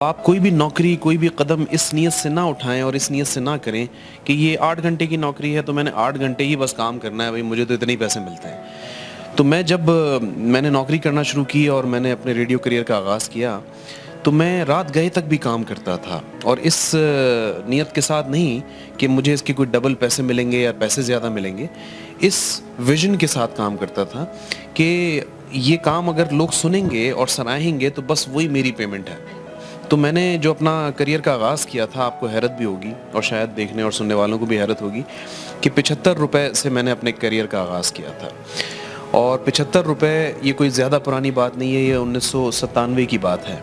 آپ کوئی بھی نوکری کوئی بھی قدم اس نیت سے نہ اٹھائیں اور اس نیت سے نہ کریں کہ یہ 8 گھنٹے کی نوکری ہے تو میں نے 8 گھنٹے ہی بس کام کرنا ہے، بھائی مجھے تو اتنے ہی پیسے ملتے ہیں۔ تو میں نے نوکری کرنا شروع کی اور میں نے اپنے ریڈیو کریئر کا آغاز کیا تو میں رات گئے تک بھی کام کرتا تھا، اور اس نیت کے ساتھ نہیں کہ مجھے اس کے کوئی ڈبل پیسے ملیں گے یا پیسے زیادہ ملیں گے، اس ویژن کے ساتھ کام کرتا تھا کہ یہ کام اگر لوگ سنیں گے اور سراہیں گے تو بس وہی میری پیمنٹ ہے۔ تو میں نے جو اپنا کریئر کا آغاز کیا تھا، آپ کو حیرت بھی ہوگی اور شاید دیکھنے اور سننے والوں کو بھی حیرت ہوگی کہ 75 روپے سے میں نے اپنے کریئر کا آغاز کیا تھا، اور 75 روپے یہ کوئی زیادہ پرانی بات نہیں ہے، یہ 1997 کی بات ہے۔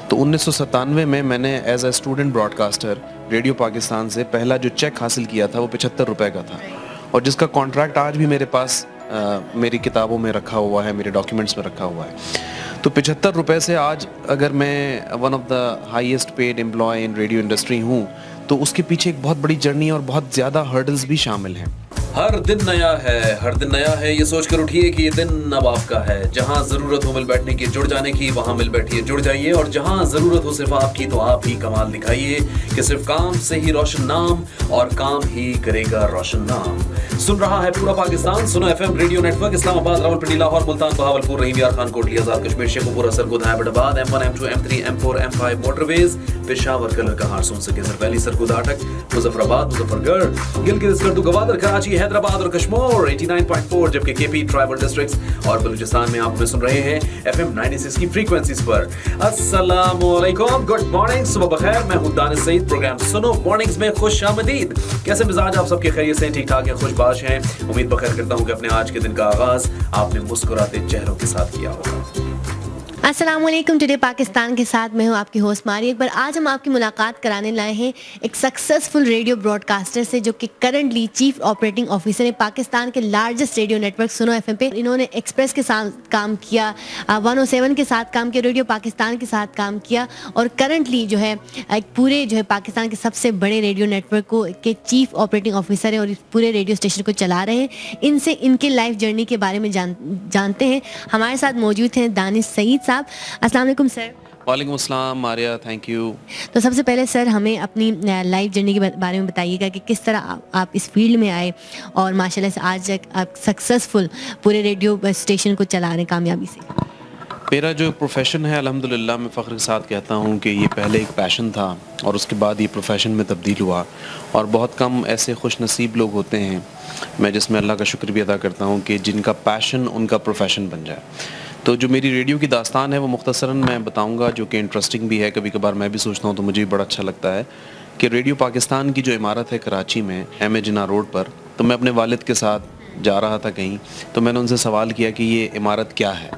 تو 1997 میں نے as a student broadcaster radio Pakistan سے پہلا جو چیک حاصل کیا تھا وہ 75 روپے کا تھا، اور جس کا کانٹریکٹ آج بھی میرے پاس میری کتابوں میں رکھا ہوا ہے، میرے ڈاکیومنٹس میں رکھا ہوا ہے۔ تو 75 روپے سے آج اگر میں one of the highest paid employee in radio industry ہوں تو اس کے پیچھے ایک بہت بڑی جرنی اور بہت زیادہ ہرڈلز بھی شامل ہیں۔ ہر دن نیا ہے، ہر دن نیا ہے، یہ سوچ کر اٹھیے کہ یہ دن اب آپ کا ہے۔ جہاں ضرورت ہو مل بیٹھنے کی، جڑ جانے کی، وہاں مل بیٹھیے، جڑ جائیے، اور جہاں ضرورت ہو صرف آپ کی تو آپ ہی کمال دکھائیے کہ صرف کام سے ہی روشن نام اور کام ہی کرے گا روشن نام۔ سن رہا ہے پورا پاکستان، سنو F M radio network, Islamabad, Rawalpindi, Lahore, Multan, Bahawalpur, رحیم یار خان، کوٹلی، آزاد کشمیر، شیخوپورہ، سرگود، حیدر آباد، M1 M2 M3 M4 M5 motor ویز، پشاور، کلر کہاں، سونسر، ویلی، سرگود، اٹک، مظفر آباد، مظفر گڑھ، گلگت، اسکردو، گوادر، کراچی، حیدرآباد اور کشمیر 89.4، جبکہ کے پی ٹرائبل ڈسٹرکٹس اور بلوچستان میں آپ میں سن رہے ہیں ایف ایم 96 کی فریکوینسیز پر۔ السلام علیکم، گڈ مارننگ، صبح بخیر، میں ہوں دانش سعید، پروگرام سنو مارننگز میں خوش آمدید۔ کیسے مزاج آپ سب کے خیریت سے ہیں، ٹھیک ٹھاک ہیں، خوش باش ہیں؟ امید بخیر کرتا ہوں کہ اپنے آج کے دن کا آغاز آپ نے مسکراتے چہروں کے ساتھ کیا ہوگا۔ السلام علیکم، ٹوڈے پاکستان کے ساتھ میں ہوں آپ کی ہوسٹ ماری اکبر۔ آج ہم آپ کی ملاقات کرانے لائے ہیں ایک سکسیزفل ریڈیو براڈ کاسٹر سے، جو کہ کرنٹلی چیف آپریٹنگ آفیسر ہے پاکستان کے لارجسٹ ریڈیو نیٹ ورک سنو ایف ایم پہ۔ انہوں نے ایکسپریس کے ساتھ کام کیا، 107 کے ساتھ کام کیا، ریڈیو پاکستان کے ساتھ کام کیا، اور کرنٹلی جو ہے ایک پورے جو ہے پاکستان کے سب سے بڑے ریڈیو نیٹ ورک کو کے چیف آپریٹنگ آفیسر ہیں اور اس پورے ریڈیو اسٹیشن کو چلا رہے ہیں۔ ان سے ان کے لائف جرنی کے بارے میں جانتے ہیں۔ ہمارے ساتھ موجود ہیں دانش سعید صاحب۔ السلام علیکم سر۔ وعلیکم السلام ماریہ، تھینک یو۔ تو سب سے پہلے سر ہمیں اپنی لائف جرنی کے بارے میں بتائیے گا کہ کس طرح آپ اس فیلڈ میں آئے اور ماشاء اللہ سے آج آپ سکسیزفل پورے ریڈیو اسٹیشن کو چلا رہے ہیں کامیابی سے۔ میرا جو پروفیشن ہے، الحمدللہ میں فخر کے ساتھ کہتا ہوں کہ یہ پہلے ایک پیشن تھا اور اس کے بعد یہ پروفیشن میں تبدیل ہوا، اور بہت کم ایسے خوش نصیب لوگ ہوتے ہیں، میں جس میں اللہ کا شکر بھی ادا کرتا ہوں، کہ جن کا پیشن ان کا پروفیشن بن جائے۔ تو جو میری ریڈیو کی داستان ہے وہ مختصراً میں بتاؤں گا، جو کہ انٹرسٹنگ بھی ہے، کبھی کبھار میں بھی سوچتا ہوں تو مجھے بھی بڑا اچھا لگتا ہے کہ ریڈیو پاکستان کی جو عمارت ہے کراچی میں ایم جناح روڈ پر، تو میں اپنے والد کے ساتھ جا رہا تھا کہیں، تو میں نے ان سے سوال کیا کہ یہ عمارت کیا ہے،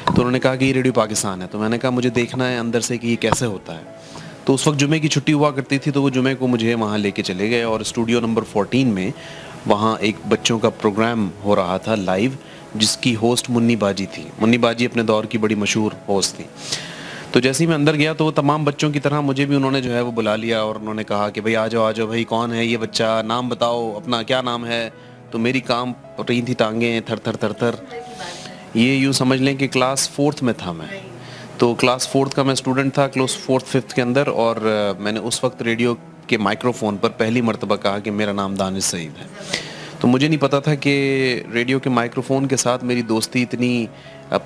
تو انہوں نے کہا کہ یہ ریڈیو پاکستان ہے۔ تو میں نے کہا مجھے دیکھنا ہے اندر سے کہ یہ کیسے ہوتا ہے۔ تو اس وقت جمعے کی چھٹی ہوا کرتی تھی، تو وہ جمعے کو مجھے وہاں لے کے چلے گئے، اور اسٹوڈیو نمبر 14 میں وہاں ایک بچوں کا پروگرام ہو رہا تھا لائیو، جس کی ہوسٹ منی باجی تھی۔ منی باجی اپنے دور کی بڑی مشہور ہوسٹ تھی۔ تو جیسے ہی میں اندر گیا تو وہ تمام بچوں کی طرح مجھے بھی انہوں نے جو ہے وہ بلا لیا، اور انہوں نے کہا کہ بھائی آ جاؤ بھائی، کون ہے یہ بچہ، نام بتاؤ اپنا، کیا نام ہے۔ تو میری کام رہی تھی ٹانگیں تھر تھر تھر تھر۔ یہ یوں سمجھ لیں کہ کلاس 4 میں تھا میں، تو کلاس 4 کا میں اسٹوڈنٹ تھا، کلاس 4 5 کے اندر، اور میں نے اس وقت ریڈیو کے مائکرو فون پر پہلی مرتبہ کہا کہ میرا نام دانش سعید ہے۔ تو مجھے نہیں پتا تھا کہ ریڈیو کے مائکرو فون کے ساتھ میری دوستی اتنی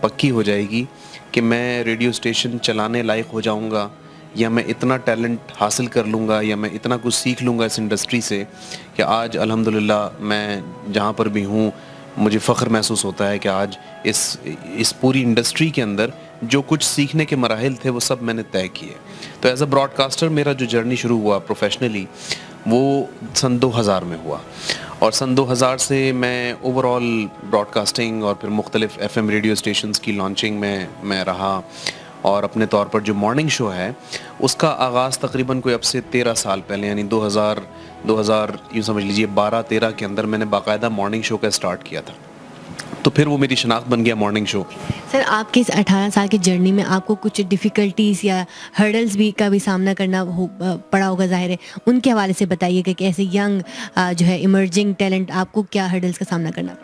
پکی ہو جائے گی کہ میں ریڈیو اسٹیشن چلانے لائق ہو جاؤں گا، یا میں اتنا ٹیلنٹ حاصل کر لوں گا، یا میں اتنا کچھ سیکھ لوں گا اس انڈسٹری سے کہ آج الحمدللہ میں جہاں پر بھی ہوں مجھے فخر محسوس ہوتا ہے کہ آج اس پوری انڈسٹری کے اندر جو کچھ سیکھنے کے مراحل تھے وہ سب میں نے طے کیے۔ تو ایز اے براڈ کاسٹر میرا جو جرنی شروع ہوا پروفیشنلی وہ سن 2000 میں ہوا، اور سن 2000 سے میں اوور آل براڈ کاسٹنگ اور پھر مختلف ایف ایم ریڈیو اسٹیشنز کی لانچنگ میں رہا، اور اپنے طور پر جو مارننگ شو ہے اس کا آغاز تقریباً کوئی اب سے 13 سال پہلے، یعنی 2000 یوں سمجھ لیجیے 12-13 کے اندر میں نے باقاعدہ مارننگ شو کا اسٹارٹ کیا تھا، تو پھر وہ میری شناخت بن گیا مارننگ شو۔ سر آپ کی اس 18 سال کی جرنی میں آپ کو کچھ ڈیفیکلٹیز یا ہرڈلز بھی کا بھی سامنا کرنا پڑا ہوگا، ظاہر ہے، ان کے حوالے سے بتائیے کہ ایسے ینگ جو ہے ایمرجنگ ٹیلنٹ آپ کو کیا ہرڈلز کا سامنا کرنا پڑا؟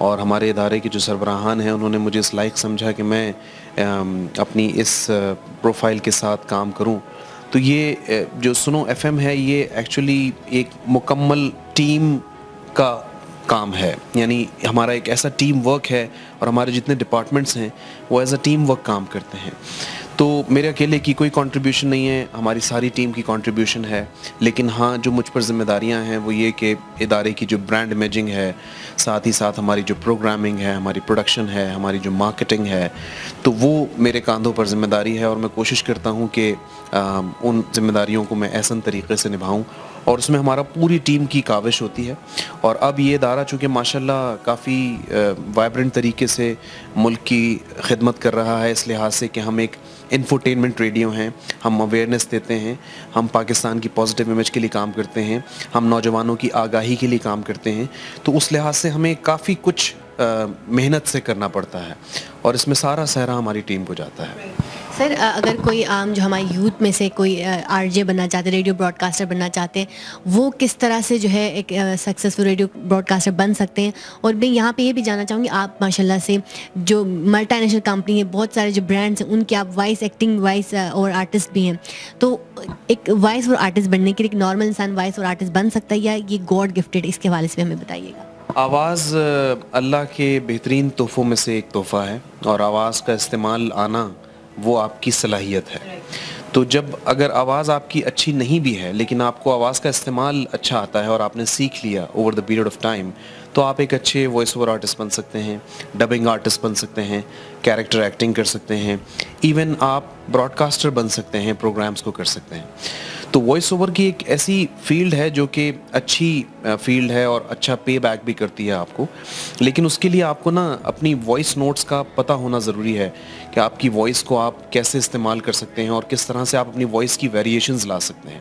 اور ہمارے ادارے کے جو سربراہان ہیں انہوں نے مجھے اس لائق سمجھا کہ میں اپنی اس پروفائل کے ساتھ کام کروں. تو یہ جو سنو ایف ایم ہے یہ ایکچولی ایک مکمل ٹیم کا کام ہے, یعنی ہمارا ایک ایسا ٹیم ورک ہے اور ہمارے جتنے ڈپارٹمنٹس ہیں وہ ایز اے ٹیم ورک کام کرتے ہیں. تو میرے اکیلے کی کوئی کنٹریبیوشن نہیں ہے, ہماری ساری ٹیم کی کنٹریبیوشن ہے. لیکن ہاں جو مجھ پر ذمہ داریاں ہیں وہ یہ کہ ادارے کی جو برانڈ امیجنگ ہے, ساتھ ہی ساتھ ہماری جو پروگرامنگ ہے, ہماری پروڈکشن ہے, ہماری جو مارکیٹنگ ہے, تو وہ میرے کاندھوں پر ذمہ داری ہے اور میں کوشش کرتا ہوں کہ ان ذمہ داریوں کو میں احسن طریقے سے نبھاؤں, اور اس میں ہمارا پوری ٹیم کی کاوش ہوتی ہے. اور اب یہ ادارہ چونکہ ماشاءاللہ کافی وائبرنٹ طریقے سے ملک کی خدمت کر رہا ہے, اس لحاظ سے کہ ہم ایک انفوٹینمنٹ ریڈیو ہیں, ہم اویئرنیس دیتے ہیں, ہم پاکستان کی پازیٹیو امیج کے لیے کام کرتے ہیں, ہم نوجوانوں کی آگاہی کے لیے کام کرتے ہیں. تو اس لحاظ سے ہمیں کافی کچھ محنت سے کرنا پڑتا ہے اور اس میں سارا سہرا ہماری ٹیم کو جاتا ہے. سر اگر کوئی عام جو ہمارے یوتھ میں سے کوئی آر جے بننا چاہتے ہیں, ریڈیو براڈ کاسٹر بننا چاہتے ہیں, وہ کس طرح سے جو ہے ایک سکسیزفل ریڈیو براڈ کاسٹر بن سکتے ہیں؟ اور میں یہاں پہ یہ بھی جاننا چاہوں گی, آپ ماشاءاللہ سے جو ملٹی نیشنل کمپنی ہے, بہت سارے جو برانڈس ہیں ان کے آپ وائس ایکٹنگ وائس اور آرٹسٹ بھی ہیں, تو ایک وائس اور آرٹسٹ بننے کے لیے ایک نارمل انسان وائس اور آرٹسٹ بن سکتا ہے یا یہ گاڈ گفٹیڈ؟ اس کے حوالے سے ہمیں بتائیے گا. آواز اللہ کے بہترین تحفوں میں سے ایک تحفہ ہے اور آواز کا استعمال آنا وہ آپ کی صلاحیت ہے. تو جب اگر آواز آپ کی اچھی نہیں بھی ہے لیکن آپ کو آواز کا استعمال اچھا آتا ہے اور آپ نے سیکھ لیا over the period of time, تو آپ ایک اچھے وائس اوور آرٹسٹ بن سکتے ہیں, ڈبنگ آرٹسٹ بن سکتے ہیں, کیریکٹر ایکٹنگ کر سکتے ہیں, ایون آپ براڈ کاسٹر بن سکتے ہیں, پروگرامز کو کر سکتے ہیں. تو وائس اوور کی ایک ایسی فیلڈ ہے جو کہ اچھی فیلڈ ہے اور اچھا پے بیک بھی کرتی ہے آپ کو, لیکن اس کے لیے آپ کو نا اپنی وائس نوٹس کا پتہ ہونا ضروری ہے کہ آپ کی وائس کو آپ کیسے استعمال کر سکتے ہیں اور کس طرح سے آپ اپنی وائس کی ویریشنز لا سکتے ہیں.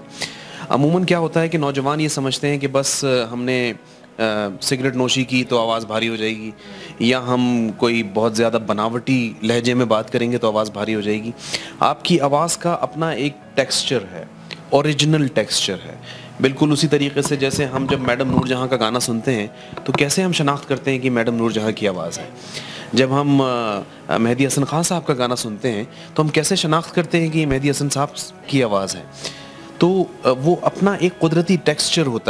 عموماً کیا ہوتا ہے کہ نوجوان یہ سمجھتے ہیں کہ بس ہم نے سگریٹ نوشی کی تو آواز بھاری ہو جائے گی, یا ہم کوئی بہت زیادہ بناوٹی لہجے میں بات کریں گے تو آواز بھاری ہو جائے گی. آپ کی آواز کا اپنا ایک ٹیکسچر ہے, اوریجنل ٹیکسچر ہے. بالکل اسی طریقے سے جیسے ہم جب میڈم نور جہاں کا گانا سنتے ہیں تو کیسے ہم شناخت کرتے ہیں کہ میڈم نور جہاں کی آواز ہے. جب ہم مہدی حسن خان صاحب کا گانا سنتے ہیں تو ہم کیسے شناخت کرتے ہیں کہ یہ مہدی حسن صاحب کی آواز ہے. تو وہ اپنا ایک قدرتی ٹیکسچر ہوتا ہے.